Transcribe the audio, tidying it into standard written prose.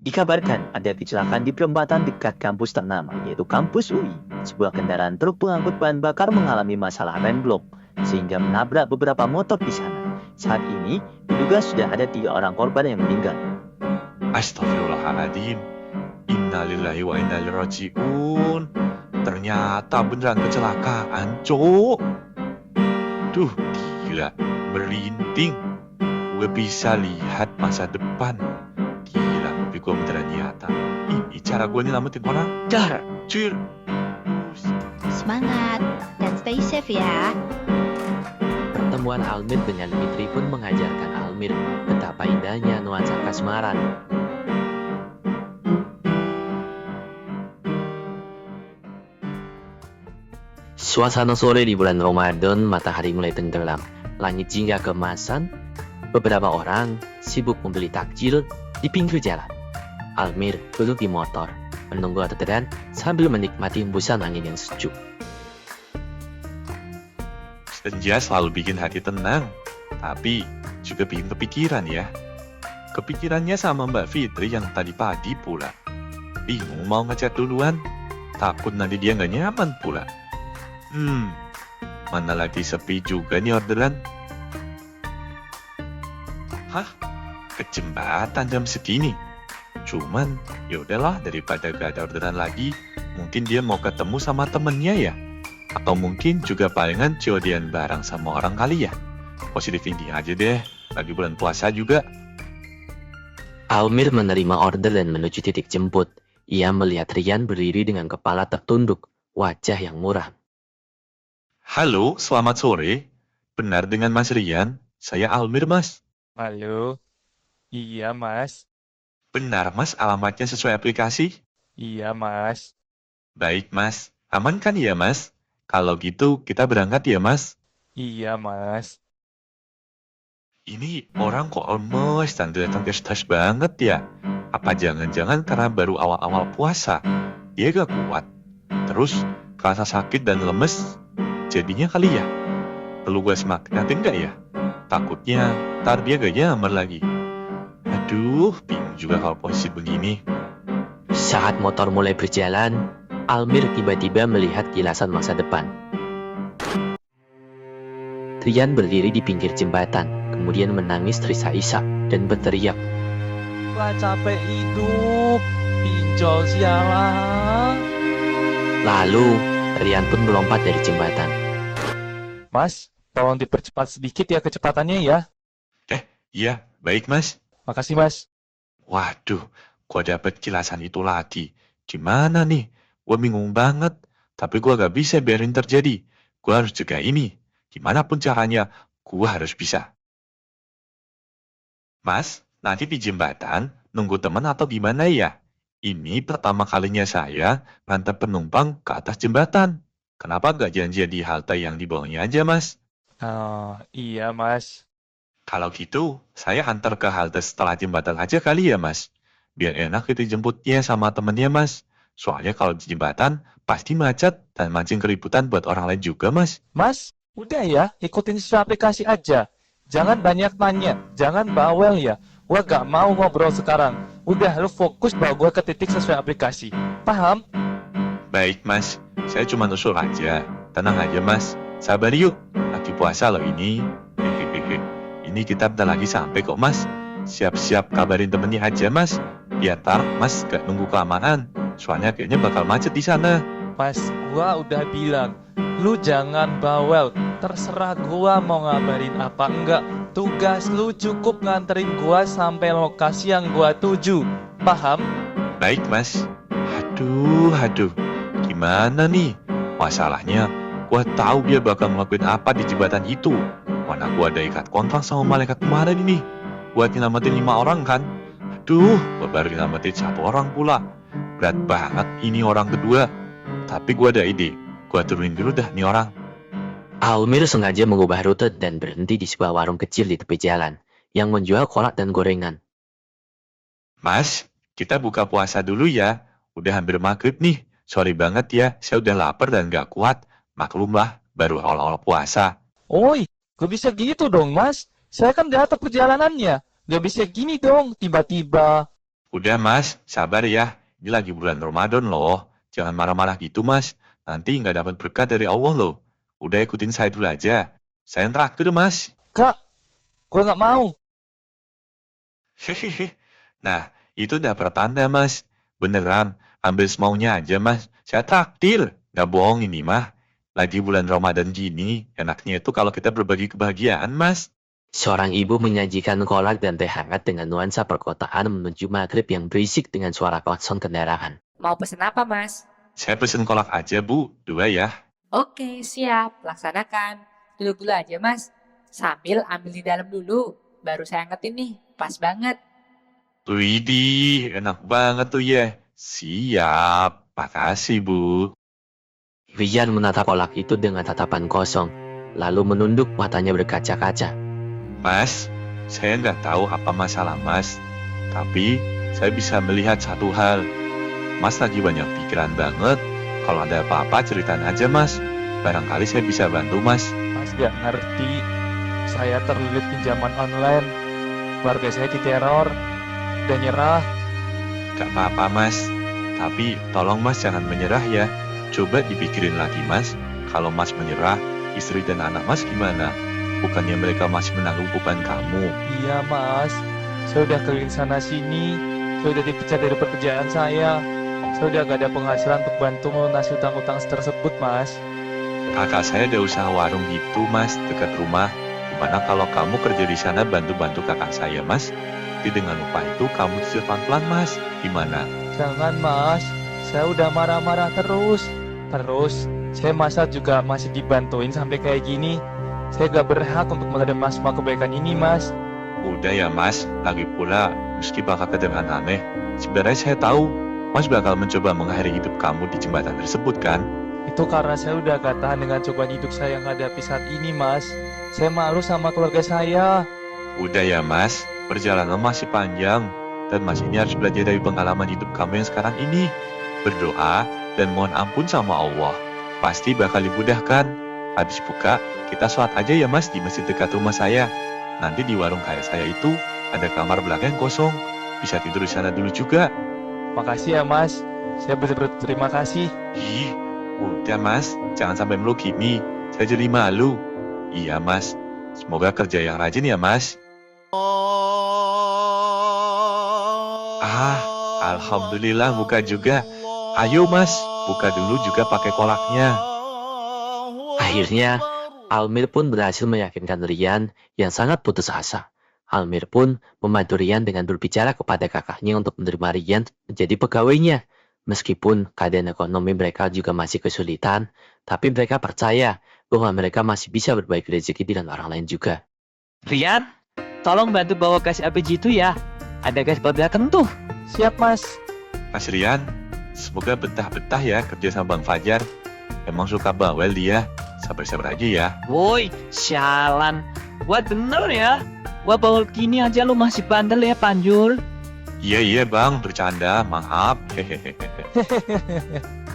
Dikabarkan ada kecelakaan di perempatan dekat kampus ternama, yaitu kampus UI. Sebuah kendaraan truk pengangkut bahan bakar mengalami masalah rem blok, sehingga menabrak beberapa motor di sana. Saat ini, diduga sudah ada 3 orang korban yang meninggal. Astagfirullahaladzim. Innalillahi wa inna ilaihi raji'un. Ternyata beneran kecelakaan, cok. Duh, gila. Merinding. Gue bisa lihat masa depan. Gila, tapi gue beneran nyata. Ini cara gue nyelamatin orang. Dar, cuy. Semangat dan stay safe ya. Pertemuan Almir dengan Fitri pun mengajarkan Almir betapa indahnya nuansa kasmaran. Suasana sore di bulan Ramadan, matahari mulai tenggelam, langit jingga keemasan. Beberapa orang sibuk membeli takjil di pinggir jalan. Almir duduk di motor, menunggu orderan sambil menikmati hembusan angin yang sejuk. Senja selalu bikin hati tenang, tapi juga bikin kepikiran ya. Kepikirannya sama Mbak Fitri yang tadi pagi pula. Bingung mau ngechat duluan, takut nanti dia nggak nyaman pula. Mana lagi sepi juga nih orderan. Hah? Ke jembatan jam segini? Cuman, yaudahlah daripada gak ada orderan lagi, mungkin dia mau ketemu sama temennya ya. Atau mungkin juga palingan COD-an bareng sama orang kali ya. Positive thinking aja deh, lagi bulan puasa juga. Almir menerima order dan menuju titik jemput. Ia melihat Rian berdiri dengan kepala tertunduk, wajah yang muram. Halo, selamat sore. Benar dengan Mas Rian? Saya Almir, Mas. Halo, iya mas, Benar, Mas, alamatnya sesuai aplikasi? iya mas, Baik, Mas. Aman kan ya, Mas? Kalau gitu, kita berangkat ya, Mas. iya mas. Ini orang kok lemes dan datang tes banget ya? Apa jangan-jangan karena baru awal-awal puasa? Dia gak kuat. Terus, kerasa sakit dan lemes? Jadinya kali ya? Perlu gue semangatin gak ya? Takutnya, ntar dia gak nyamar lagi. Aduh, bingung juga kalau posisi begini. Saat motor mulai berjalan, Almir tiba-tiba melihat kilasan masa depan. Rian berdiri di pinggir jembatan, kemudian menangis terisak-isak dan berteriak. Lah capek hidup, pinjol sialan. Lalu, Rian pun melompat dari jembatan. Mas, tolong dipercepat sedikit ya kecepatannya ya. Iya, baik, Mas. Makasih mas. Waduh, gua dapet kilasan itu lagi. Gimana nih? Gua bingung banget. Tapi gua gak bisa biarin terjadi. Gua harus jaga ini. Gimana pun caranya, gua harus bisa. Mas, nanti di jembatan, nunggu teman atau gimana ya? Ini pertama kalinya saya ngantar penumpang ke atas jembatan. Kenapa gak janjian di halte yang di bawahnya aja, Mas? Iya mas. Kalau gitu, saya antar ke halte setelah jembatan aja kali ya, Mas. Biar enak itu jemputnya sama temennya, Mas. Soalnya kalau di jembatan, pasti macet dan mancing keributan buat orang lain juga, Mas. Mas, udah ya, ikutin sesuai aplikasi aja. Jangan banyak tanya, jangan bawel ya. Gua gak mau ngobrol sekarang. Udah, lu fokus bawa gua ke titik sesuai aplikasi. Paham? Baik, Mas. Saya cuma usul aja. Tenang aja, Mas. Sabar yuk. Lagi puasa loh ini. Hehehe. Ini kita bentar lagi sampai kok, Mas. Siap-siap kabarin temennya aja, Mas. Biar tar, Mas gak nunggu kelamaan. Soalnya kayaknya bakal macet di sana. Mas, gua udah bilang, lu jangan bawel. Terserah gua mau ngabarin apa enggak. Tugas lu cukup nganterin gua sampai lokasi yang gua tuju. Paham? Baik, Mas. Aduh. Gimana nih? Masalahnya, gua tahu dia bakal ngelakuin apa di jembatan itu. Mana gua ada ikat kontrak sama malaikat kemarin ini. Buat nyelamatin 5 orang kan? Aduh, gua baru nyelamatin 1 orang pula. Berat banget ini orang kedua. Tapi gua ada ide. Gua turunin dulu dah nih orang. Almir sengaja mengubah rute dan berhenti di sebuah warung kecil di tepi jalan yang menjual kolak dan gorengan. Mas, kita buka puasa dulu ya. Udah hampir maghrib nih. Sorry banget ya, saya udah lapar dan gak kuat. Maklum lah, baru awal-awal puasa. Oi, gak bisa gitu dong mas. Saya kan udah atur perjalanannya. Gak bisa gini dong, tiba-tiba. Udah mas, sabar ya. Ini lagi bulan Ramadan loh. Jangan marah-marah gitu mas. Nanti nggak dapat berkat dari Allah loh. Udah ikutin saya dulu aja. Saya yang traktir mas. Kak, gue nggak mau. Hehehe. Nah, itu udah pertanda mas. Beneran, ambil semaunya aja mas. Saya traktir. Nggak bohong ini mah. Lagi bulan Ramadan gini, enaknya itu kalau kita berbagi kebahagiaan mas. Seorang ibu menyajikan kolak dan teh hangat dengan nuansa perkotaan menuju maghrib yang berisik dengan suara klakson kendaraan. Mau pesen apa, Mas? Saya pesen kolak aja bu, 2 ya. Oke, siap. Laksanakan. Duduk dulu aja, Mas. Sambil ambil di dalam dulu. Baru saya angetin nih. Pas banget. Widih, enak banget tuh ya. Siap, makasih bu. Rian menatap kolak itu dengan tatapan kosong, lalu menunduk matanya berkaca-kaca. Mas, saya nggak tahu apa masalah mas. Tapi, saya bisa melihat satu hal. Mas lagi banyak pikiran banget. Kalau ada apa-apa ceritain aja mas. Barangkali saya bisa bantu mas. Mas gak ngerti. Saya terlilit pinjaman online. Keluarga saya diteror. Udah nyerah. Gak apa-apa mas. Tapi, tolong mas jangan menyerah ya. Coba dipikirin lagi mas. Kalau mas menyerah, istri dan anak mas gimana? Bukannya mereka masih menanggung beban kamu. Iya mas, saya udah keliling sana sini. Saya udah dipecat dari pekerjaan saya. Saya udah gak ada penghasilan untuk bantu melunasi utang-utang tersebut mas. Kakak saya ada usaha warung gitu mas, dekat rumah. Gimana kalau kamu kerja di sana bantu-bantu kakak saya mas? Nanti dengan upah itu kamu cicil pelan-pelan mas. Gimana? Jangan mas, saya udah marah-marah terus. Terus, saya masa juga masih dibantuin sampai kayak gini. Saya gak berhak untuk menerima semua kebaikan ini mas. Udah ya mas, lagi pula meski bakal kedengaran aneh, sebenarnya saya tahu mas bakal mencoba mengakhiri hidup kamu di jembatan tersebut kan? Itu karena saya udah gak tahan dengan cobaan hidup saya yang hadapi saat ini mas. Saya malu sama keluarga saya. Udah ya mas, perjalanan masih panjang dan mas ini harus belajar dari pengalaman hidup kamu yang sekarang ini. Berdoa dan mohon ampun sama Allah. Pasti bakal dimudahkan. Habis buka, kita sholat aja ya mas di masjid dekat rumah saya. Nanti di warung kayak saya itu ada kamar belakang yang kosong. Bisa tidur di sana dulu juga. Makasih ya mas, saya betul-betul terima kasih. Ih, udah mas, jangan sampai meluk gini. Saya jadi malu. Iya mas, semoga kerja yang rajin ya mas. Ah, alhamdulillah buka juga. Ayo mas, buka dulu juga pakai kolaknya. Akhirnya, Almir pun berhasil meyakinkan Rian yang sangat putus asa. Almir pun membantu Rian dengan berbicara kepada kakaknya untuk menerima Rian menjadi pegawainya. Meskipun keadaan ekonomi mereka juga masih kesulitan, tapi mereka percaya bahwa mereka masih bisa berbagi rezeki dengan orang lain juga. Rian, tolong bantu bawa gas LPG itu ya. Ada gas peledakan tuh. Siap mas. Mas Rian, semoga betah-betah ya kerja sama Bang Fajar. Emang suka bawel dia. Sabar-sabar aja ya. Woi, sialan. Buat bener ya. Wah, bawa gini aja lu masih bandel ya, Panjul. Iya bang, bercanda, maaf. Hehehe.